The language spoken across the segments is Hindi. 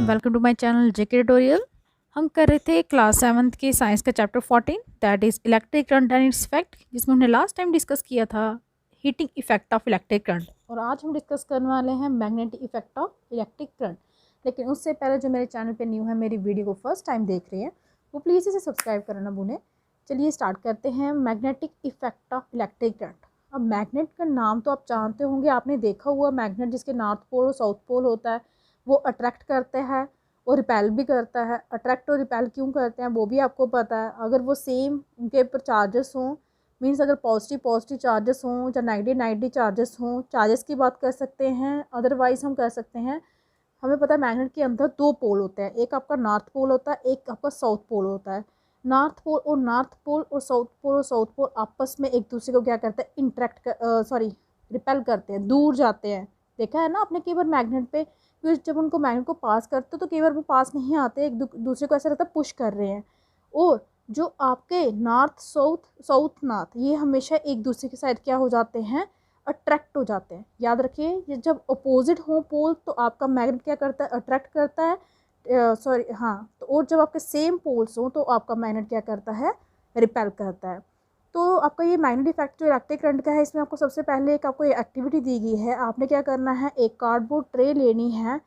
Welcome to my channel JK tutorial. हम कर रहे थे क्लास 7th के साइंस का chapter 14 that is electric current and its effect, जिसमें हमने लास्ट टाइम डिस्कस किया था heating effect of electric current. और आज हम डिस्कस करने वाले हैं magnetic effect of electric current. लेकिन उससे पहले जो मेरे चैनल पे न्यू है, मेरी वीडियो को फर्स्ट टाइम देख रहे हैं, वो प्लीज़ इसे सब्सक्राइब करना ना भूलें। चलिए स्टार्ट करते हैं magnetic effect of electric current. अब मैग्नेट का नाम तो आप जानते होंगे, आपने देखा हुआ मैग्नेट जिसके नॉर्थ पोल और साउथ पोल होता है, वो अट्रैक्ट करते हैं और रिपेल भी करता है। अट्रैक्ट और रिपेल क्यों करते हैं वो भी आपको पता है। अगर वो सेम उनके ऊपर चार्जेस हों, मीन्स अगर पॉजिटिव पॉजिटिव चार्जेस हों या नेगेटिव नेगेटिव चार्जेस हों, चार्जेस की बात कर सकते हैं। अदरवाइज हम कर सकते हैं, हमें पता है मैग्नेट के अंदर दो पोल होते हैं, एक आपका नॉर्थ पोल होता है, एक आपका साउथ पोल होता है। नॉर्थ पोल और साउथ पोल आपस में एक दूसरे को क्या करते हैं, इंटरेक्ट कर रिपेल करते हैं, दूर जाते हैं। देखा है ना आपने कई बार मैग्नेट पे, फिर जब उनको मैग्नेट को पास करते हो तो कई बार वो पास नहीं आते, एक दूसरे को ऐसा लगता है पुश कर रहे हैं। और जो आपके नॉर्थ साउथ नॉर्थ, ये हमेशा एक दूसरे के साइड क्या हो जाते हैं, अट्रैक्ट हो जाते हैं। याद रखिए, ये जब अपोजिट हो पोल तो आपका मैग्नेट क्या करता है, अट्रैक्ट करता है। तो और जब आपके सेम पोल्स हो तो आपका मैग्नेट क्या करता है, रिपेल करता है। तो आपका ये मैग्नेटिक इफेक्ट जो इलेक्ट्रिक करंट का है, इसमें आपको सबसे पहले एक आपको एक्टिविटी दी गई है। आपने क्या करना है, एक कार्डबोर्ड ट्रे लेनी है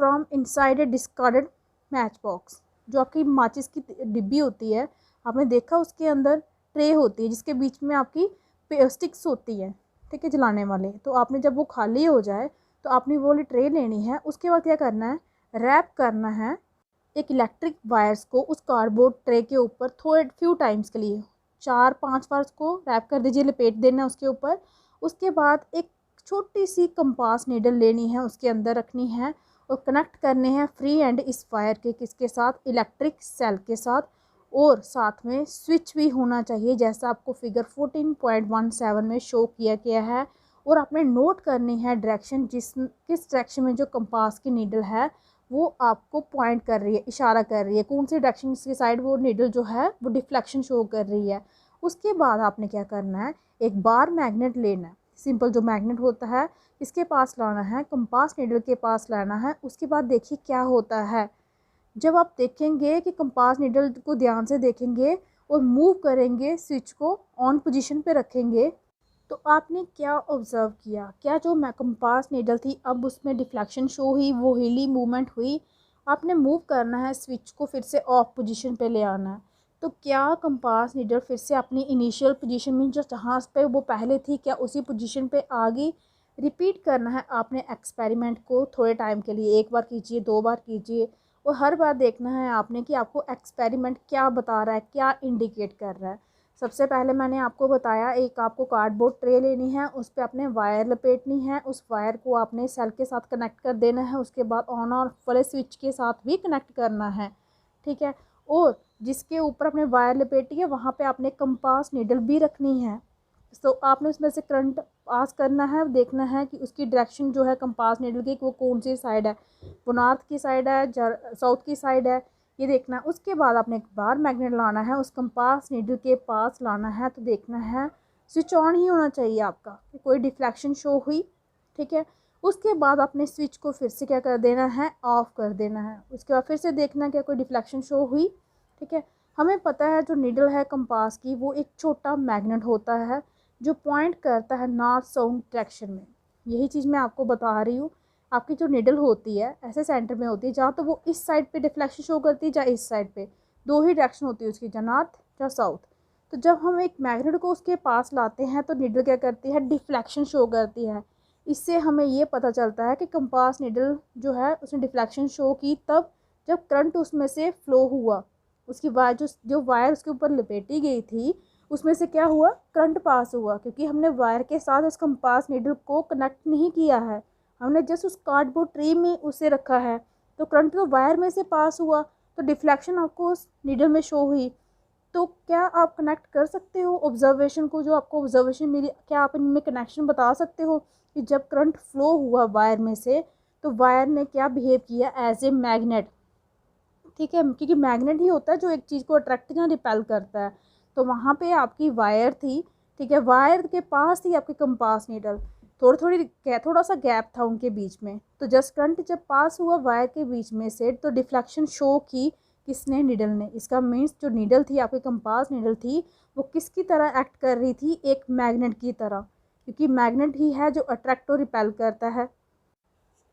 from inside a discarded match box. जो आपकी माचिस की डिब्बी होती है, आपने देखा उसके अंदर ट्रे होती है जिसके बीच में आपकी स्टिक्स होती है, ठीक है, जलाने वाले। तो आपने जब वो खाली हो जाए तो आपने वो वाली ट्रे लेनी है। उसके बाद क्या करना है, रैप करना है एक इलेक्ट्रिक वायर्स को उस कार्डबोर्ड ट्रे के ऊपर थोड़े फ्यू टाइम्स के लिए, 4-5 बार उसको रैप कर दीजिए, लपेट देना है उसके ऊपर। उसके बाद एक छोटी सी कंपास नीडल लेनी है, उसके अंदर रखनी है और कनेक्ट करने हैं फ्री एंड इस वायर के किसके साथ, इलेक्ट्रिक सेल के साथ। और साथ में स्विच भी होना चाहिए जैसा आपको फिगर 14.17 में शो किया गया है। और आपने नोट करनी है डायरेक्शन, किस डायरेक्शन में जो कंपास की नीडल है वो आपको पॉइंट कर रही है, इशारा कर रही है, कौन सी डायरेक्शन की साइड वो नीडल जो है वो डिफ्लेक्शन शो कर रही है। उसके बाद आपने क्या करना है, एक बार मैग्नेट लेना है, सिंपल जो मैग्नेट होता है इसके पास लाना है, कंपास नीडल के पास लाना है। उसके बाद देखिए क्या होता है, जब आप देखेंगे कि कंपास नीडल को ध्यान से देखेंगे और मूव करेंगे, स्विच को ऑन पोजीशन पे रखेंगे, तो आपने क्या ऑब्ज़र्व किया, क्या जो कंपास नीडल थी अब उसमें डिफ्लेक्शन शो हुई, वो हिली मूवमेंट हुई। आपने मूव करना है, स्विच को फिर से ऑफ पोजीशन पे ले आना है। तो क्या कंपास नीडल फिर से अपनी इनिशियल पोजीशन में जो जहाँ पे वो पहले थी, क्या उसी पोजीशन पे आ गई। रिपीट करना है आपने एक्सपेरिमेंट को थोड़े टाइम के लिए, एक बार कीजिए, 2 बार कीजिए, और हर बार देखना है आपने कि आपको एक्सपेरिमेंट क्या बता रहा है, क्या इंडिकेट कर रहा है। सबसे पहले मैंने आपको बताया, एक आपको कार्डबोर्ड ट्रे लेनी है, उस पर आपने वायर लपेटनी है, उस वायर को आपने सेल के साथ कनेक्ट कर देना है। उसके बाद ऑन और वाले स्विच के साथ भी कनेक्ट करना है, ठीक है। और जिसके ऊपर आपने वायर लपेटी है वहाँ पे आपने कंपास नीडल भी रखनी है। तो आपने उसमें से करंट पास करना है, देखना है कि उसकी डायरेक्शन जो है कंपास नीडल की वो कौन सी साइड है, वो नॉर्थ की साइड है, साउथ की साइड है, ये देखना है। उसके बाद आपने एक बार मैग्नेट लाना है, उस कंपास नीडल के पास लाना है, तो देखना है स्विच ऑन ही होना चाहिए आपका, कि कोई डिफ्लेक्शन शो हुई, ठीक है। उसके बाद आपने स्विच को फिर से क्या कर देना है, ऑफ कर देना है। उसके बाद फिर से देखना क्या कोई डिफ्लेक्शन शो हुई, ठीक है। हमें पता है जो नीडल है कंपास की वो एक छोटा मैग्नेट होता है जो पॉइंट करता है नॉर्थ साउथ डायरेक्शन में। यही चीज़ मैं आपको बता रही हूँ। आपकी जो नीडल होती है ऐसे सेंटर में होती है, जहाँ तो वो इस साइड पे डिफ्लेक्शन शो करती है या इस साइड पे, दो ही डायरेक्शन होती है उसकी, या नॉर्थ या साउथ। तो जब हम एक मैग्नेट को उसके पास लाते हैं तो नीडल क्या करती है, डिफ्लेक्शन शो करती है। इससे हमें ये पता चलता है कि कंपास नीडल जो है उसने डिफ्लेक्शन शो की तब जब करंट उसमें से फ्लो हुआ। उसकी वायर जो वायर उसके ऊपर लपेटी गई थी उसमें से क्या हुआ, करंट पास हुआ, क्योंकि हमने वायर के साथ उस कंपास नीडल को कनेक्ट नहीं किया है, हमने जस्ट उस कार्डबोर्ड ट्रे में उसे रखा है। तो करंट तो वायर में से पास हुआ, तो डिफ्लेक्शन आपको उस नीडल में शो हुई। तो क्या आप कनेक्ट कर सकते हो ऑब्जर्वेशन को, जो आपको ऑब्जर्वेशन मिली, क्या आप इनमें कनेक्शन बता सकते हो कि जब करंट फ्लो हुआ वायर में से तो वायर ने क्या बिहेव किया, एज ए मैग्नेट, ठीक है, क्योंकि मैग्नेट ही होता है जो एक चीज़ को अट्रैक्ट या रिपेल करता है। तो वहाँ पे आपकी वायर थी, ठीक है, वायर के पास थी आपकी कंपास नीडल। थोड़ा सा गैप था उनके बीच में। तो जस्ट करंट जब पास हुआ वायर के बीच में से तो डिफ्लेक्शन शो की किसने, नीडल ने। इसका मीन्स जो नीडल थी, आपकी कंपास नीडल थी, वो किसकी तरह एक्ट कर रही थी, एक मैग्नेट की तरह, क्योंकि मैग्नेट ही है जो अट्रैक्ट और रिपेल करता है।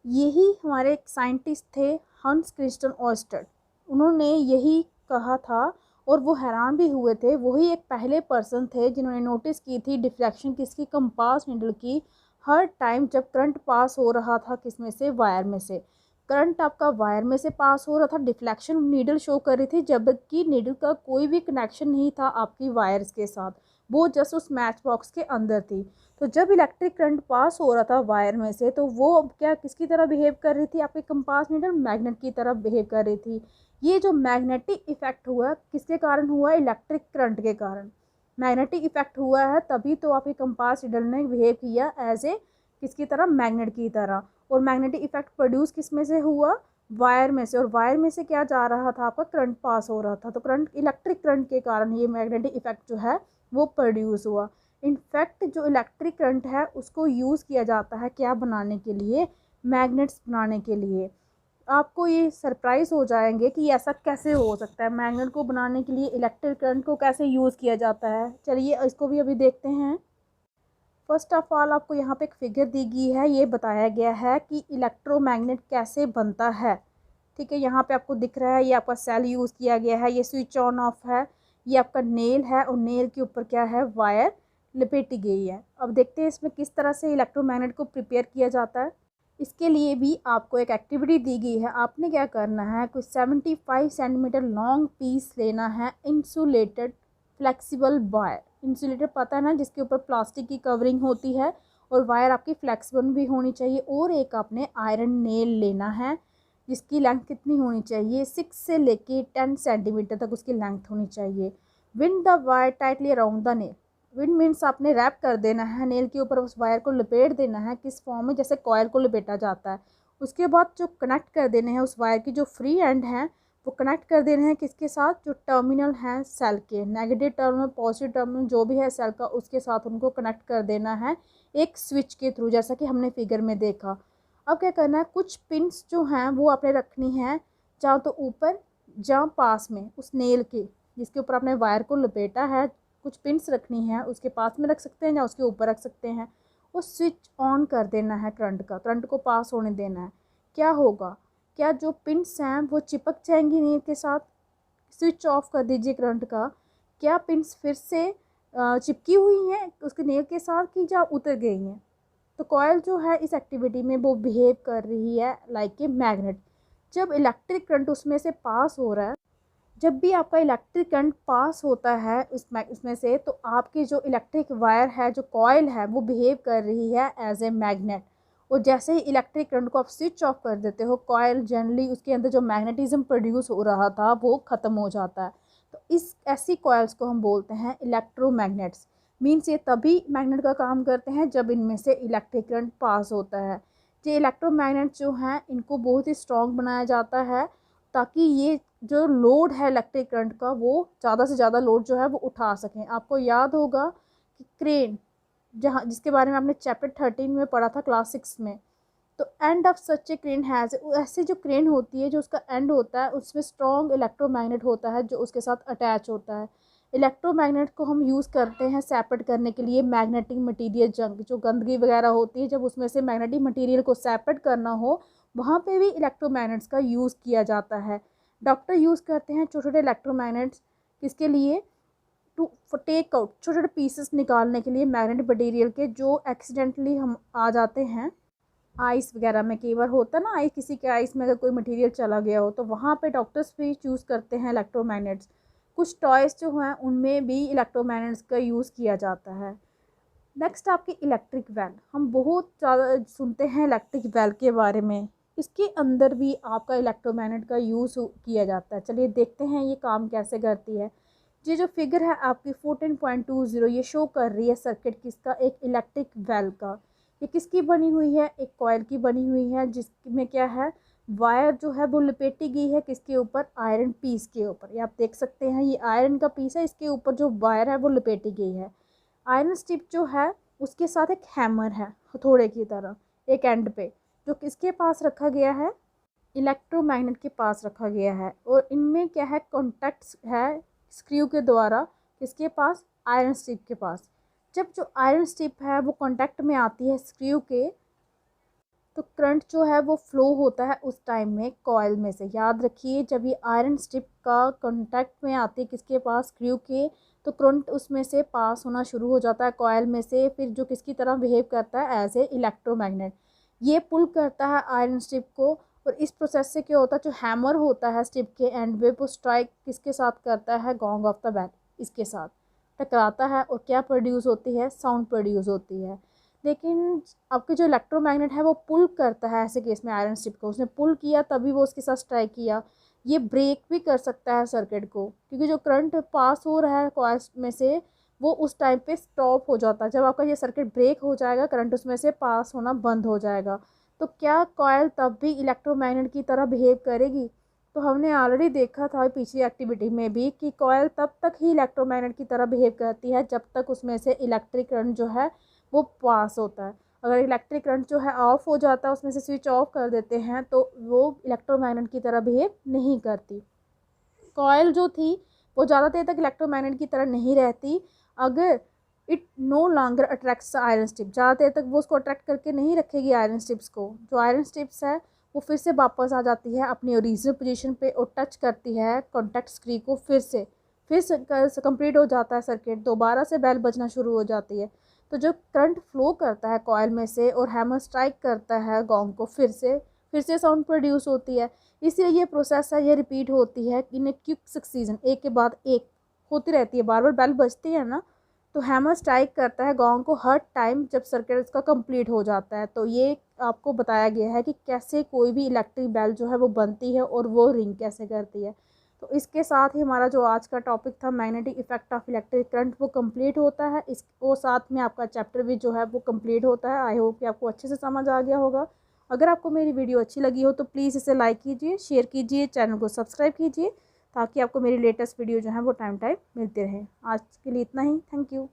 यही हमारे एक साइंटिस्ट थे, हंस क्रिस्टियन ओयस्टर, उन्होंने यही कहा था और वो हैरान भी हुए थे। वही एक पहले पर्सन थे जिन्होंने नोटिस की थी डिफ्लेक्शन किसकी, कंपास नीडल की, हर टाइम जब करंट पास हो रहा था किस में से, वायर में से। करंट आपका वायर में से पास हो रहा था, डिफ्लेक्शन नीडल शो कर रही थी, जबकि नीडल का कोई भी कनेक्शन नहीं था आपकी वायर्स के साथ, वो जस्ट उस मैच बॉक्स के अंदर थी। तो जब इलेक्ट्रिक करंट पास हो रहा था वायर में से तो वो क्या किसकी तरह बिहेव कर रही थी, आपकी कंपास नीडल मैग्नेट की तरह बिहेव कर रही थी। ये जो मैग्नेटिक इफेक्ट हुआ किसके कारण हुआ, इलेक्ट्रिक करंट के कारण मैग्नेटिक इफेक्ट हुआ है, तभी तो आपकी कंपास नीडल ने बिहेव किया एज ए किसकी तरह, मैग्नेट की तरह। और मैग्नेटिक इफेक्ट प्रोड्यूस किस में से हुआ, वायर में से। और वायर में से क्या जा रहा था, आपका करंट पास हो रहा था, तो करंट, इलेक्ट्रिक करंट के कारण ये मैग्नेटिक इफेक्ट जो है वो प्रोड्यूस हुआ। इनफैक्ट जो इलेक्ट्रिक करंट है उसको यूज़ किया जाता है क्या बनाने के लिए, मैग्नेट्स बनाने के लिए। आपको ये सरप्राइज़ हो जाएंगे कि ऐसा कैसे हो सकता है, मैग्नेट को बनाने के लिए इलेक्ट्रिक करंट को कैसे यूज़ किया जाता है। चलिए इसको भी अभी देखते हैं। फर्स्ट ऑफ ऑल आपको यहाँ पे एक फिगर दी गई है, ये बताया गया है कि इलेक्ट्रोमैग्नेट कैसे बनता है। ठीक है, यहाँ पे आपको दिख रहा है, ये आपका सेल यूज़ किया गया है, ये स्विच ऑन ऑफ है, ये आपका नेल है और नेल के ऊपर क्या है, वायर लपेटी गई है। अब देखते हैं इसमें किस तरह से इलेक्ट्रोमैग्नेट को प्रिपेयर किया जाता है। इसके लिए भी आपको एक एक्टिविटी दी गई है। आपने क्या करना है, कुछ 75 सेंटीमीटर लॉन्ग पीस लेना है इंसुलेटेड फ्लेक्सिबल वायर। इंसुलेटर पता है ना, जिसके ऊपर प्लास्टिक की कवरिंग होती है, और वायर आपकी फ्लेक्सिबल भी होनी चाहिए। और एक आपने आयरन नेल लेना है जिसकी लेंथ कितनी होनी चाहिए, 6 से लेके 10 सेंटीमीटर तक उसकी लेंथ होनी चाहिए। Wind the wire tightly around the nail. Wind means आपने रैप कर देना है नेल के ऊपर, उस वायर को लपेट देना है किस फॉर्म में, जैसे कॉयल को लपेटा जाता है। उसके बाद जो कनेक्ट कर देने हैं उस वायर की जो फ्री एंड हैं वो कनेक्ट कर देने हैं किसके साथ, जो टर्मिनल हैं सेल के, नेगेटिव टर्मिनल पॉजिटिव टर्मिनल जो भी है सेल का, उसके साथ उनको कनेक्ट कर देना है एक स्विच के थ्रू, जैसा कि हमने फिगर में देखा। अब क्या करना है, कुछ पिन्स जो हैं वो आपने रखनी है, जहाँ तो ऊपर जहाँ पास में उस नेल के जिसके ऊपर आपने वायर को लपेटा है, कुछ पिन्स रखनी है, उसके पास में रख सकते हैं या उसके ऊपर रख सकते हैं। वो स्विच ऑन कर देना है करंट का, करंट को पास होने देना है। क्या होगा, क्या जो पिन्स हैं वो चिपक जाएंगी नेल के साथ, स्विच ऑफ कर दीजिए करंट का, क्या पिन्स फिर से चिपकी हुई हैं उसके नेल के साथ कि या उतर गई हैं। तो कॉयल जो है इस एक्टिविटी में वो बिहेव कर रही है लाइक ए मैग्नेट। जब इलेक्ट्रिक करंट उसमें से पास हो रहा है, जब भी आपका इलेक्ट्रिक करंट पास होता है इसमें से, तो आपकी जो इलेक्ट्रिक वायर है, जो कॉयल है, वो बिहेव कर रही है एज ए मैग्नेट। और जैसे ही इलेक्ट्रिक करंट को आप स्विच ऑफ कर देते हो, कॉयल जनरली उसके अंदर जो मैग्नेटिज्म प्रोड्यूस हो रहा था वो ख़त्म हो जाता है। तो इस ऐसी कॉयल्स को हम बोलते हैं इलेक्ट्रोमैग्नेट्स। मीन्स ये तभी मैग्नेट का काम करते हैं जब इनमें से इलेक्ट्रिक करंट पास होता है। ये इलेक्ट्रोमैग्नेट जो हैं इनको बहुत ही स्ट्रॉन्ग बनाया जाता है ताकि ये जो लोड है इलेक्ट्रिक करंट का वो ज़्यादा से ज़्यादा लोड जो है वो उठा सकें। आपको याद होगा कि क्रेन, जहाँ जिसके बारे में आपने चैप्टर 13 में पढ़ा था क्लास 6 में, तो end of such A crane has, ऐसी जो क्रेन होती है जो उसका एंड होता है उसमें स्ट्रॉन्ग इलेक्ट्रोमैग्नेट होता है जो उसके साथ अटैच होता है। इलेक्ट्रोमैग्नेट को हम यूज़ करते हैं सेपरेट करने के लिए मैग्नेटिक मटीरियल जंग, जो गंदगी वगैरह होती है, जब उसमें से मैग्नेटिक मटीरियल को सेपरेट करना हो वहाँ पे भी इलेक्ट्रोमैग्नेट्स का यूज़ किया जाता है। डॉक्टर यूज़ करते हैं छोटे छोटे इलेक्ट्रोमैग्नेट्स किसके लिए, टू टेक आउट, छोटे छोटे पीसेस निकालने के लिए मैग्नेटिक मटीरियल के, जो एक्सीडेंटली हम आ जाते हैं आइस वगैरह में। कई बार होता है ना, आई किसी के आइस में अगर कोई मटेरियल चला गया हो तो वहाँ पे डॉक्टर्स भी यूज़ करते हैं इलेक्ट्रोमैग्नेट्स। कुछ टॉयज़ जो हैं उनमें भी इलेक्ट्रोमैग्नेट्स का यूज़ किया जाता है। नेक्स्ट आपकी इलेक्ट्रिक वैन, हम बहुत ज़्यादा सुनते हैं इलेक्ट्रिक वैन के बारे में, इसके अंदर भी आपका इलेक्ट्रोमैग्नेट का यूज़ किया जाता है। चलिए देखते हैं ये काम कैसे करती है। ये जो फिगर है आपकी 14.20 ये शो कर रही है सर्किट किसका, एक इलेक्ट्रिक वेल का। ये किसकी बनी हुई है, एक कॉयल की बनी हुई है, जिसमें क्या है, वायर जो है वो लपेटी गई है किसके ऊपर, आयरन पीस के ऊपर। ये आप देख सकते हैं, ये आयरन का पीस है, इसके ऊपर जो वायर है वो लपेटी गई है। आयरन स्ट्रिप जो है उसके साथ एक हैमर है हथौड़े की तरह एक एंड पे, जो किसके पास रखा गया है, इलेक्ट्रोमैग्नेट के पास रखा गया है। और इनमें क्या है, कॉन्टैक्ट्स है स्क्रू के द्वारा, किसके पास, आयरन स्ट्रिप के पास। जब जो आयरन स्ट्रिप है वो कॉन्टैक्ट में आती है स्क्रू के, तो करंट जो है वो फ्लो होता है उस टाइम में कॉयल में से। याद रखिए, जब ये आयरन स्ट्रिप का कॉन्टैक्ट में आती है किसके पास, स्क्रू के, तो करंट उसमें से पास होना शुरू हो जाता है कॉयल में से, फिर जो किसकी तरह बिहेव करता है, एज ए इलेक्ट्रोमैग्नेट। ये पुल करता है आयरन स्ट्रिप को, और इस प्रोसेस से क्या होता है, जो हैमर होता है स्ट्रिप के एंड पे, वो स्ट्राइक किसके साथ करता है, गॉन्ग ऑफ द बेल, इसके साथ टकराता है, और क्या प्रोड्यूस होती है, साउंड प्रोड्यूस होती है। लेकिन आपके जो इलेक्ट्रोमैग्नेट है वो पुल करता है ऐसे केस में आयरन स्ट्रिप को, उसने पुल किया तभी वो उसके साथ स्ट्राइक किया। ये ब्रेक भी कर सकता है सर्किट को, क्योंकि जो करंट पास हो रहा है कॉइल में से वो उस टाइम पे स्टॉप हो जाता है। जब आपका ये सर्किट ब्रेक हो जाएगा, करंट उसमें से पास होना बंद हो जाएगा। तो क्या कॉइल तब भी इलेक्ट्रोमैग्नेट की तरह बिहेव करेगी? तो हमने ऑलरेडी देखा था पिछली एक्टिविटी में भी कि कॉइल तब तक ही इलेक्ट्रोमैग्नेट की तरह बिहेव करती है जब तक उसमें से इलेक्ट्रिक करंट जो है वो पास होता है। अगर इलेक्ट्रिक करंट जो है ऑफ हो जाता है, उसमें से स्विच ऑफ कर देते हैं, तो वो इलेक्ट्रोमैग्नेट की तरह बिहेव नहीं करती। कॉयल जो थी वो ज़्यादा देर तक इलेक्ट्रोमैग्नेट की तरह नहीं रहती अगर it no longer attracts iron strip. ज़्यादा देर तक वो उसको अट्रैक्ट करके नहीं रखेगी आयरन स्ट्रिप्स को। जो आयरन स्ट्रिप्स है वो फिर से वापस आ जाती है अपनी ओरिजिनल पोजीशन पे और टच करती है कॉन्टैक्ट स्क्रू को, फिर से कंप्लीट हो जाता है सर्किट, दोबारा से बेल बजना शुरू हो जाती है। तो जो करंट फ्लो करता है कॉयल में से और हैमर स्ट्राइक करता है गॉन्ग को, फिर से साउंड प्रोड्यूस होती है। इसलिए ये प्रोसेस है, ये रिपीट होती है इन ए क्विक सक्सीजन, एक के बाद एक होती रहती है, बार बार बेल बजती है ना। तो हैमर स्ट्राइक करता है गॉन्ग को हर टाइम जब सर्किट इसका कंप्लीट हो जाता है। तो ये आपको बताया गया है कि कैसे कोई भी इलेक्ट्रिक बेल जो है वो बनती है और वो रिंग कैसे करती है। तो इसके साथ ही हमारा जो आज का टॉपिक था magnetic effect of electric current वो कंप्लीट होता है। इस वो साथ में आपका चैप्टर भी जो है वो कंप्लीट होता है। आई होप कि आपको अच्छे से समझ आ गया होगा। अगर आपको मेरी वीडियो अच्छी लगी हो तो प्लीज़ इसे लाइक कीजिए, शेयर कीजिए, चैनल को सब्सक्राइब कीजिए, ताकि आपको मेरी लेटेस्ट वीडियो जो है वो टाइम मिलते रहे। आज के लिए इतना ही। Thank you.